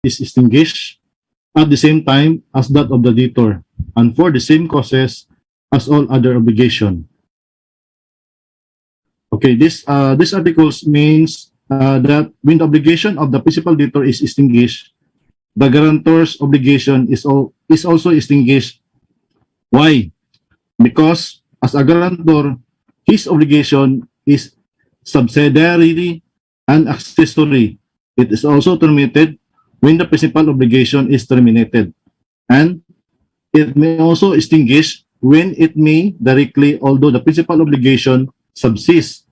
is extinguished at the same time as that of the debtor, and for the same causes as all other obligation. Okay, this articles means that when the obligation of the principal debtor is extinguished, the guarantor's obligation is also extinguished. Why? Because as a guarantor, his obligation is subsidiary and accessory. It is also terminated when the principal obligation is terminated, and it may also extinguish when it may directly, although the principal obligation subsists,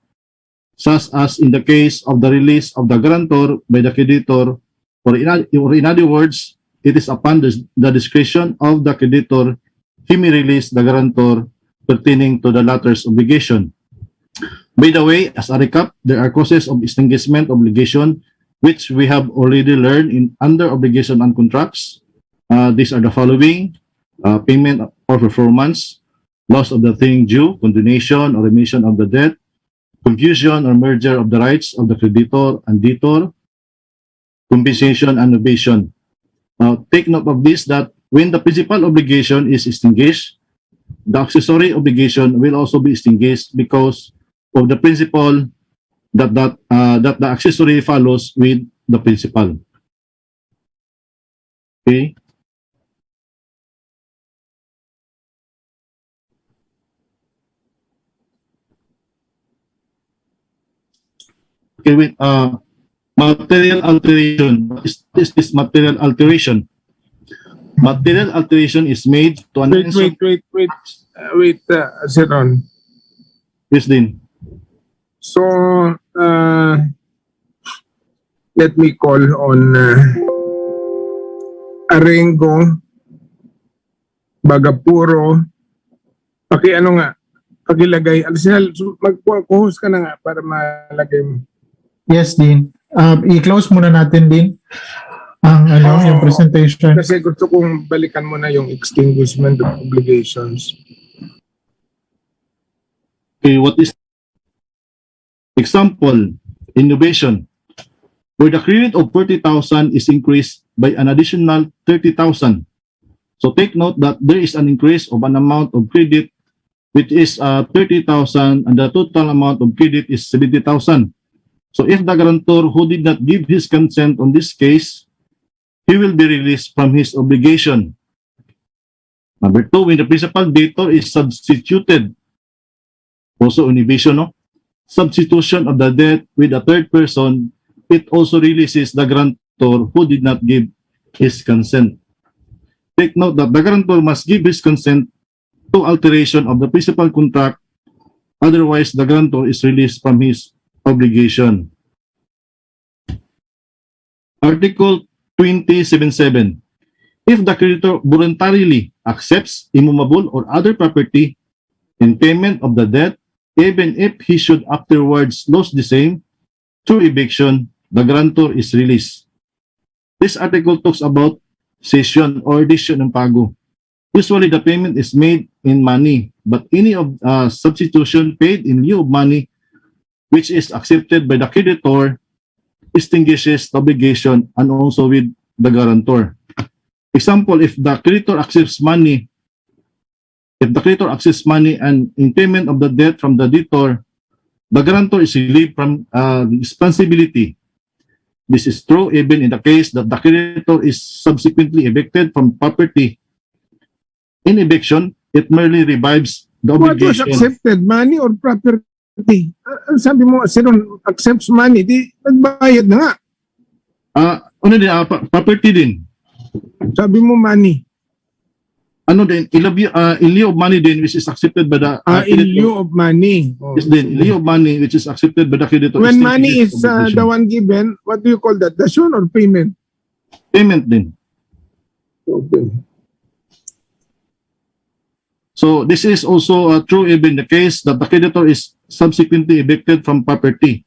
such as in the case of the release of the guarantor by the creditor, or in other words, it is upon the discretion of the creditor he may release the guarantor pertaining to the latter's obligation. By the way, as a recap, there are causes of extinguishment obligation which we have already learned in under obligation and contracts. These are the following: payment or performance, loss of the thing due, condonation or remission of the debt, confusion or merger of the rights of the creditor and debtor, compensation and novation. Take note of this, that when the principal obligation is extinguished, the accessory obligation will also be extinguished because of the principle that the accessory follows with the principal. Okay. Okay, wait. Material alteration. What is this material alteration? Material alteration is made to an Wait, Aceron. Yes, Din. So, let me call on Arengo, Bagapuro. Pakilagay. Mag-co-host ka na nga para malagay mo. Yes, Dean. I-close muna natin, Dean, ang yung presentation. Kasi gusto kong balikan mo na yung extinguishment of obligations. Okay, what is example? Innovation. Where the credit of 40,000 is increased by an additional 30,000. So take note that there is an increase of an amount of credit which is 30,000, and the total amount of credit is 70,000. So if the guarantor who did not give his consent on this case, he will be released from his obligation. Number two, when the principal debtor is substituted, also inhibition, no? Substitution of the debt with a third person, it also releases the guarantor who did not give his consent. Take note that the guarantor must give his consent to alteration of the principal contract, otherwise the guarantor is released from his obligation. Article 2077. If the creditor voluntarily accepts immovable or other property in payment of the debt, even if he should afterwards lose the same through eviction, the guarantor is released. This article talks about cession or decision ng pago. Usually the payment is made in money, but any of substitution paid in lieu of money which is accepted by the creditor extinguishes the obligation and also with the guarantor. Example, if the creditor accepts money and in payment of the debt from the debtor, the guarantor is relieved from responsibility. This is true even in the case that the creditor is subsequently evicted from property. In eviction, it merely revives the obligation. What was accepted? Money or property? Sabi mo, Aceron accepts money, di nagbayad na nga. Property din. Sabi mo money. Ano din, in lieu of money din which is accepted by the in lieu of money. Oh. Yes, din, in lieu of money which is accepted by the creditor. When money is the one given, what do you call that? Dasion or payment? Payment din. Okay. So this is also true even in the case that the creditor is subsequently evicted from property.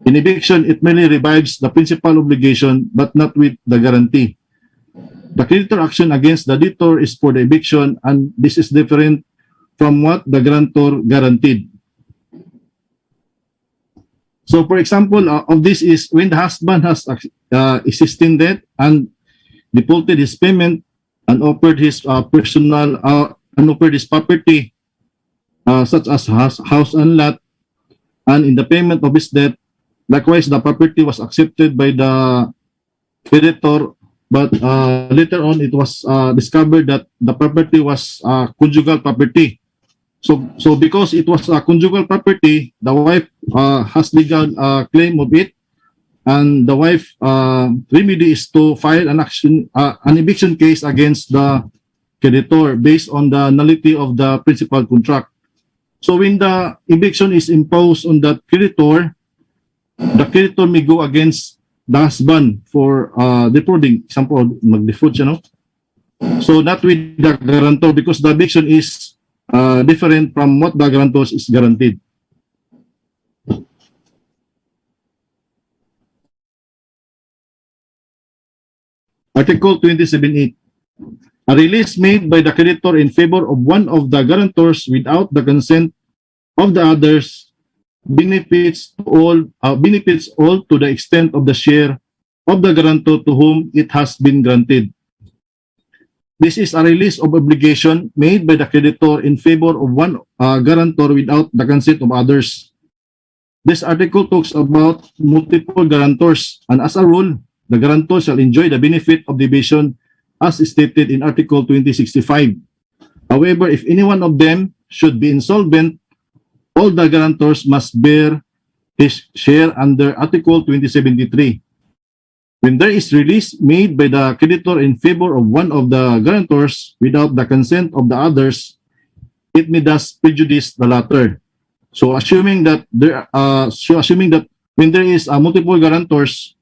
In eviction, it merely revives the principal obligation but not with the guarantee. The creditor action against the debtor is for the eviction, and this is different from what the guarantor guaranteed. So for example of this is when the husband has existing debt and defaulted his payment and offered his offered his property, such as house and lot, and in the payment of his debt, likewise the property was accepted by the creditor, but later on it was discovered that the property was conjugal property. So because it was a conjugal property, the wife has legal claim of it, and the wife remedy is to file an eviction case against the creditor based on the nullity of the principal contract. So when the eviction is imposed on that creditor, the creditor may go against the husband for defrauding. Example, mag-defraud siya, no? So not with the guarantor, because the eviction is different from what the guarantor is guaranteed. Article 27.8. A release made by the creditor in favor of one of the guarantors without the consent of the others benefits all to the extent of the share of the guarantor to whom it has been granted. This is a release of obligation made by the creditor in favor of one guarantor without the consent of others. This article talks about multiple guarantors, and as a rule, the guarantor shall enjoy the benefit of division as stated in Article 2065. However, if any one of them should be insolvent, all the guarantors must bear his share under Article 2073. When there is release made by the creditor in favor of one of the guarantors without the consent of the others, it may thus prejudice the latter. So assuming that when there is multiple guarantors,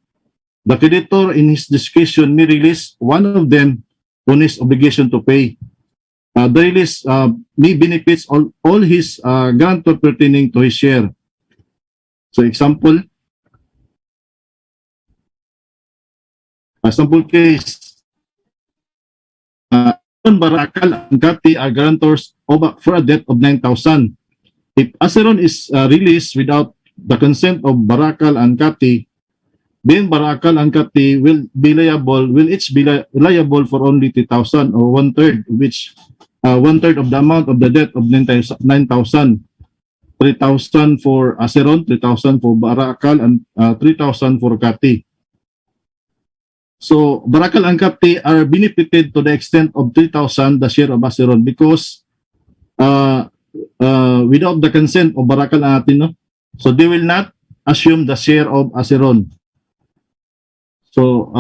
the creditor in his discretion may release one of them on his obligation to pay. The release may benefits all his guarantor pertaining to his share. So example case, Barakal and Kati are guarantors for a debt of 9,000. If Aceron is released without the consent of Barakal and Kati, then Barakal and Kati will each be liable for only 3,000, or one-third, which one-third of the amount of the debt of 9,000. 3,000 for Aceron, 3,000 for Barakal, and 3,000 for Kati. So Barakal and Kati are benefited to the extent of 3,000, the share of Aceron, because without the consent of Barakal and Kati, no? So they will not assume the share of Aceron. So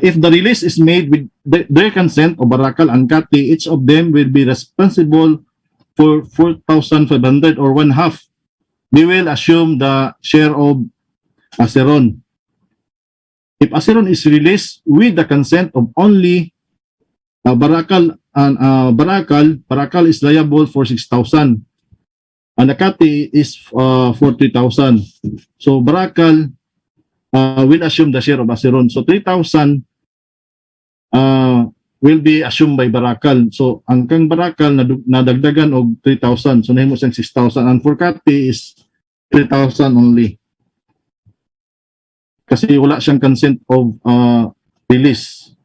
if the release is made with their consent of Barakal and Kati, each of them will be responsible for 4,500, or one half. They will assume the share of Aceron. If Aceron is released with the consent of only Barakal and Barakal is liable for 6,000, and the Kati is for 3,000. So Barakal will assume the share of Aceron. So 3,000 will be assumed by Barakal. So ang kang Barakal nadagdagan og 3,000. So nahimo siyang 6,000. And for Kati is 3,000 only. Kasi wala siyang consent of release.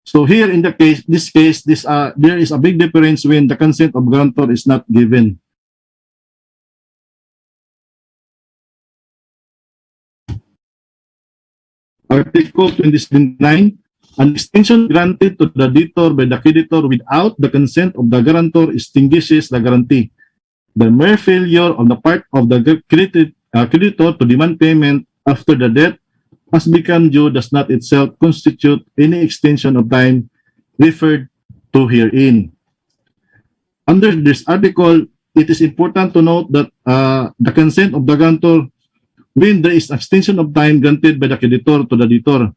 So here in this case, there is a big difference when the consent of guarantor is not given. Article 27.9, an extension granted to the debtor by the creditor without the consent of the guarantor extinguishes the guarantee. The mere failure on the part of the creditor to demand payment after the debt has become due does not itself constitute any extension of time referred to herein. Under this article, it is important to note that the consent of the guarantor when there is extension of time granted by the creditor to the debtor.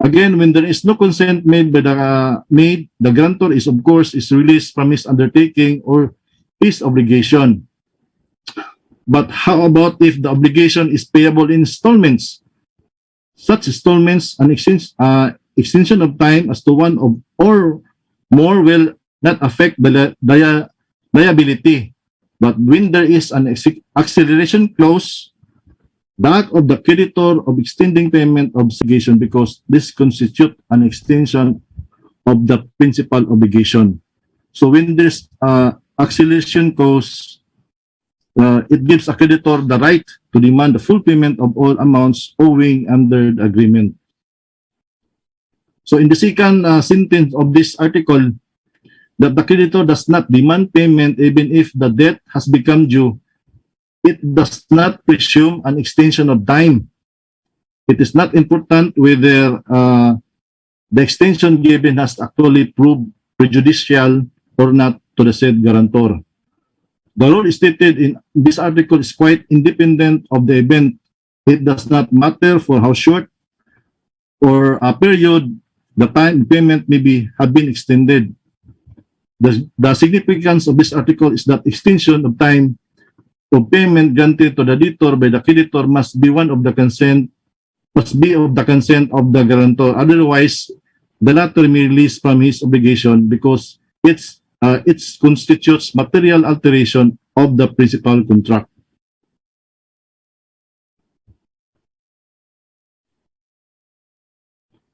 Again, when there is no consent made by the guarantor is of course is released from his undertaking or his obligation. But how about if the obligation is payable in installments? Such installments and extension of time as to one of or more will not affect the liability. But when there is an acceleration clause the act of the creditor of extending payment obligation because this constitute an extension of the principal obligation. So when there's acceleration cause, it gives a creditor the right to demand the full payment of all amounts owing under the agreement. So in the second sentence of this article, that the creditor does not demand payment even if the debt has become due, it does not presume an extension of time. It is not important whether the extension given has actually proved prejudicial or not to the said guarantor. The rule stated in this article is quite independent of the event. It does not matter for how short or a period the time payment have been extended. The significance of this article is that extension of time of payment granted to the debtor by the creditor must be of the consent of the guarantor. Otherwise, the latter may release from his obligation because it constitutes material alteration of the principal contract.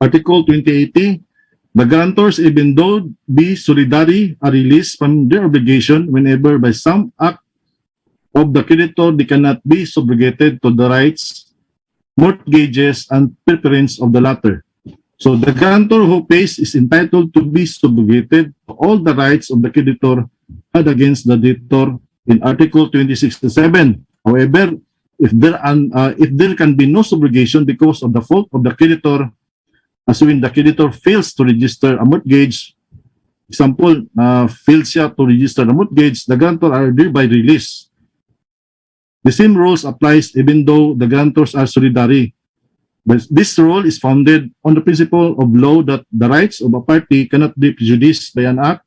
Article 2080, the guarantors, even though be solidary, are released from their obligation whenever by some act of the creditor they cannot be subrogated to the rights, mortgages, and preference of the latter. So the guarantor who pays is entitled to be subrogated to all the rights of the creditor had against the debtor in Article 2067. However, if there can be no subrogation because of the fault of the creditor, as when the creditor fails to register a mortgage, example, fails siya to register a mortgage, the guarantor are thereby released. The same rules applies even though the guarantors are solidary. But this rule is founded on the principle of law that the rights of a party cannot be prejudiced by an act,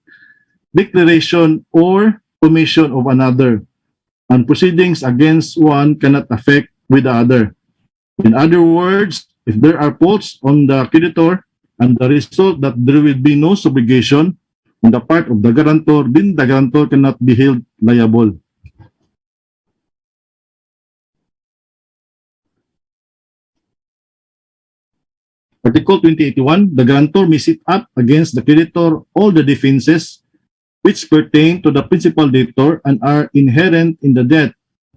declaration, or omission of another, and proceedings against one cannot affect with the other. In other words, if there are faults on the creditor and the result that there will be no subrogation on the part of the guarantor, then the guarantor cannot be held liable. Article 2081, the guarantor may set up against the creditor all the defenses which pertain to the principal debtor and are inherent in the debt,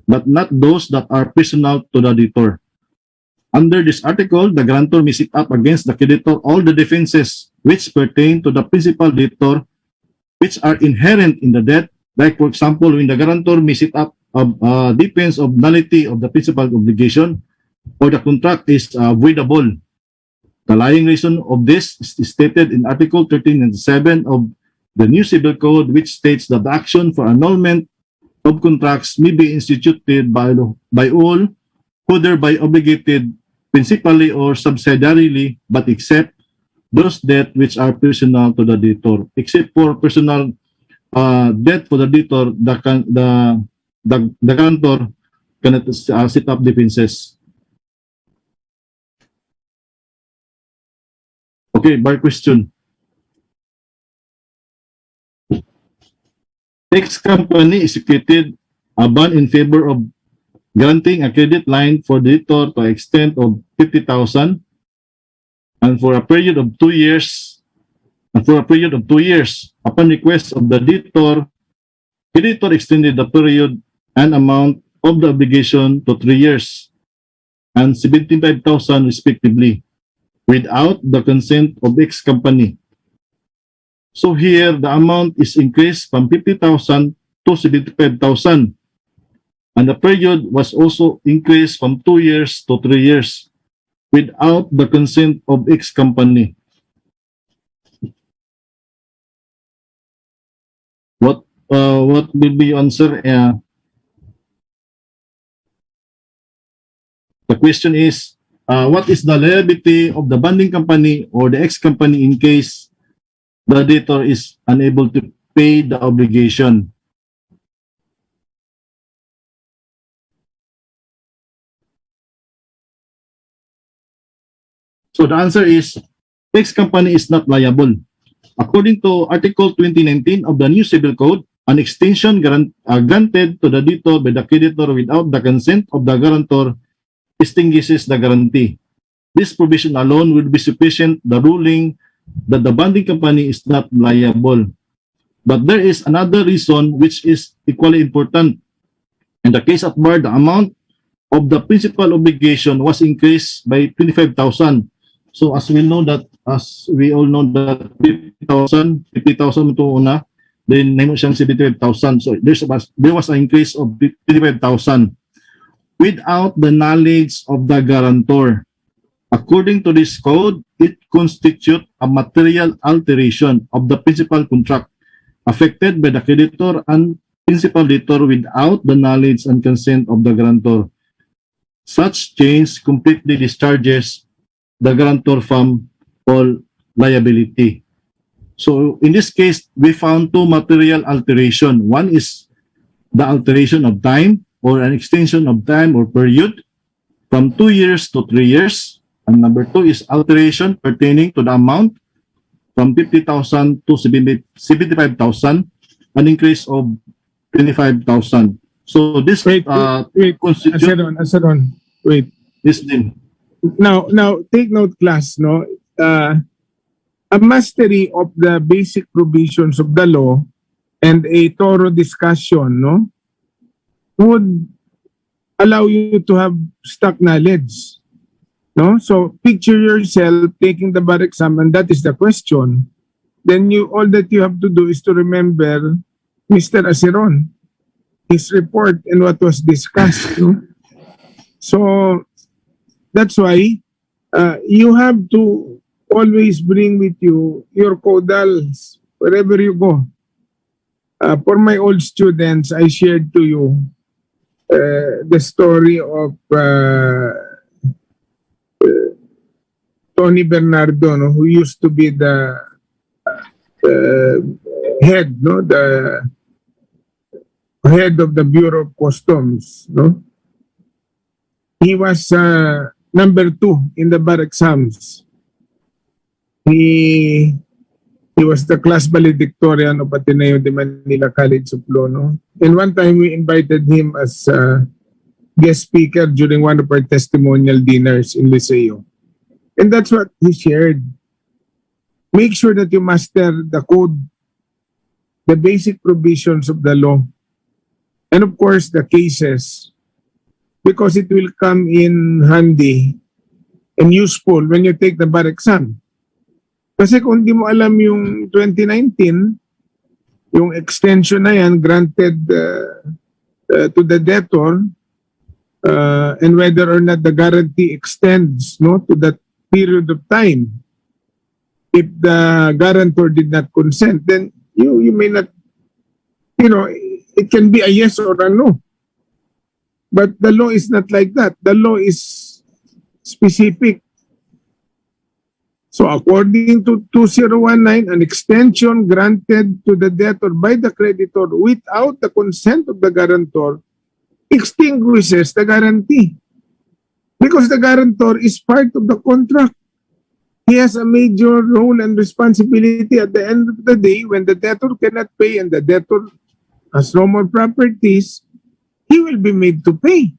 but not those that are personal to the debtor. Under this article, the guarantor may set up against the creditor all the defenses which pertain to the principal debtor which are inherent in the debt. Like, for example, when the guarantor may set up a defense of nullity of the principal obligation or the contract is voidable. The lying reason of this is stated in Article 1397 of the New Civil Code, which states that the action for annulment of contracts may be instituted by all who thereby obligated principally or subsidiarily, but except those debt which are personal to the debtor. Except for personal debt for the debtor, the guarantor cannot set up defenses. Okay, bar question. X company executed a bond in favor of granting a credit line for the debtor to extent of 50,000 and for a period of 2 years. Upon request of the debtor, creditor extended the period and amount of the obligation to 3 years and 75,000 respectively, without the consent of X company. So here, the amount is increased from 50,000 to 75,000. And the period was also increased from 2 years to 3 years without the consent of X company. What will be answer? The question is, what is the liability of the bonding company or the X company in case the debtor is unable to pay the obligation? So the answer is, X company is not liable. According to Article 2019 of the New Civil Code, an extension granted to the debtor by the creditor without the consent of the guarantor extinguishes the guarantee. This provision alone will be sufficient, the ruling that the bonding company is not liable. But there is another reason which is equally important. In the case of bar, the amount of the principal obligation was increased by 25,000. So as we all know that 50,000 ito una, then nahimo siyang 75,000. So there was an increase of 25,000 without the knowledge of the guarantor. According to this code, it constitutes a material alteration of the principal contract affected by the creditor and principal debtor without the knowledge and consent of the guarantor. Such change completely discharges the guarantor from all liability. So in this case, we found two material alteration. One is the alteration of time or an extension of time or period from 2 years to 3 years. And number two is alteration pertaining to the amount from 50,000 to 75,000, an increase of 25,000. So this Wait, constitute Aceron, wait. this thing. Now, take note, class, no? A mastery of the basic provisions of the law and a thorough discussion, no, would allow you to have stock knowledge, no? So picture yourself taking the bar exam, and that is the question. Then all that you have to do is to remember Mr. Aceron, his report and what was discussed, no? So that's why you have to always bring with you your caudals wherever you go. For my old students, I shared to you the story of Tony Bernardo, no, who used to be the head, no, the head of the Bureau of Customs, no. He was number 2 in the bar exams. He was the class valedictorian of Ateneo de Manila College of Law, no? And one time we invited him as guest speaker during one of our testimonial dinners in Liceo. And that's what he shared. Make sure that you master the code, the basic provisions of the law, and of course the cases, because it will come in handy and useful when you take the bar exam. Kasi kung di mo alam yung 2019, yung extension na yan granted to the debtor, and whether or not the guarantee extends, no, to that period of time. If the guarantor did not consent, then you may not, it can be a yes or a no. But the law is not like that. The law is specific. So according to 2019, an extension granted to the debtor by the creditor without the consent of the guarantor extinguishes the guarantee. Because the guarantor is part of the contract. He has a major role and responsibility at the end of the day when the debtor cannot pay and the debtor has no more properties, he will be made to pay.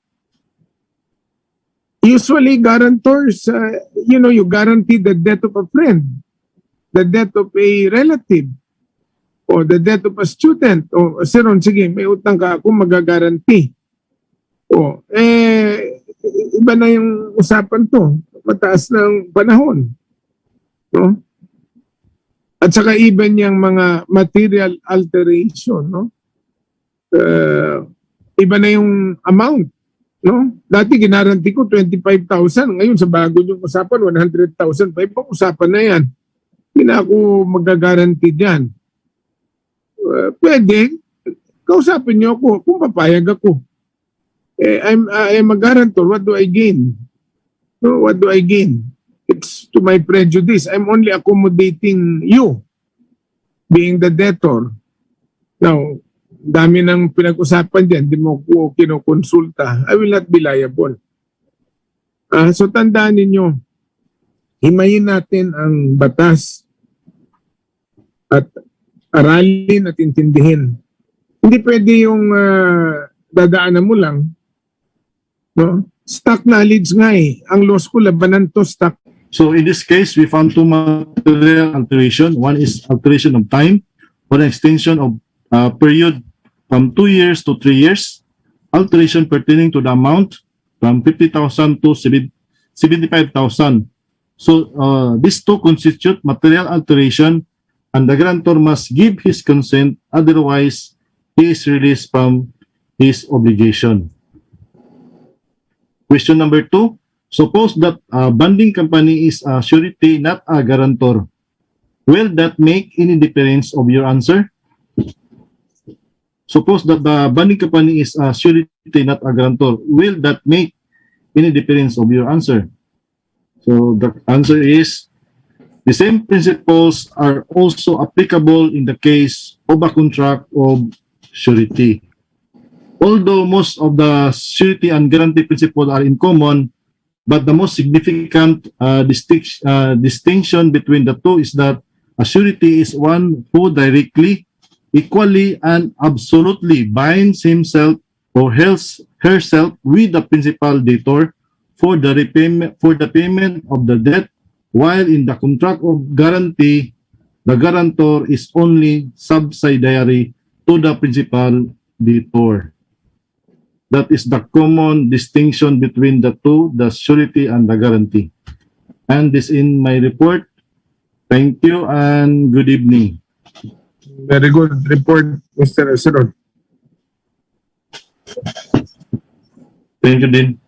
Usually guarantors, you guarantee the debt of a friend, the debt of a relative, or the debt of a student. O, Seron, sige, may utang ka ako, magagaranti. O, iba na yung usapan to. Mataas ng panahon. No? At saka even yung mga material alteration, no? Iba na yung amount. No? Dati ginaranti ko 25,000. Ngayon sa bago yung usapan, 100,000. Pa ibang usapan na yan. Hindi na ako magagaranti dyan. Pwede, kausapin niyo ako kung papayag ako. I'm a guarantor. What do I gain? No, what do I gain? It's to my prejudice. I'm only accommodating you, being the debtor. Now, dami ng pinag-usapan dyan, di mo ko kinokonsulta, I will not be liable. So tandaan ninyo, himayin natin ang batas at aralin at intindihin. Hindi pwede yung dadaanan mo lang, no? Stock knowledge nga eh. Ang law school, labanan to stock. So in this case, we found two material alteration. One is alteration of time or an extension of period from 2 years to 3 years. Alteration pertaining to the amount from 50,000 to 75,000. So these two constitute material alteration, and the grantor must give his consent, otherwise he is released from his obligation. Question number 2. Suppose that a bonding company is a surety, not a guarantor. Will that make any difference of your answer? Suppose that the bonding company is a surety, not a guarantor. Will that make any difference of your answer? So the answer is the same principles are also applicable in the case of a contract of surety. Although most of the surety and guarantee principles are in common, but the most significant distinction between the two is that a surety is one who directly, equally, and absolutely binds himself or herself with the principal debtor for the payment of the debt, while in the contract of guarantee, the guarantor is only subsidiary to the principal debtor. That is the common distinction between the two, the surety and the guarantee. And this in my report. Thank you and good evening. Very good report, Mr. Aceron. Thank you, Dean.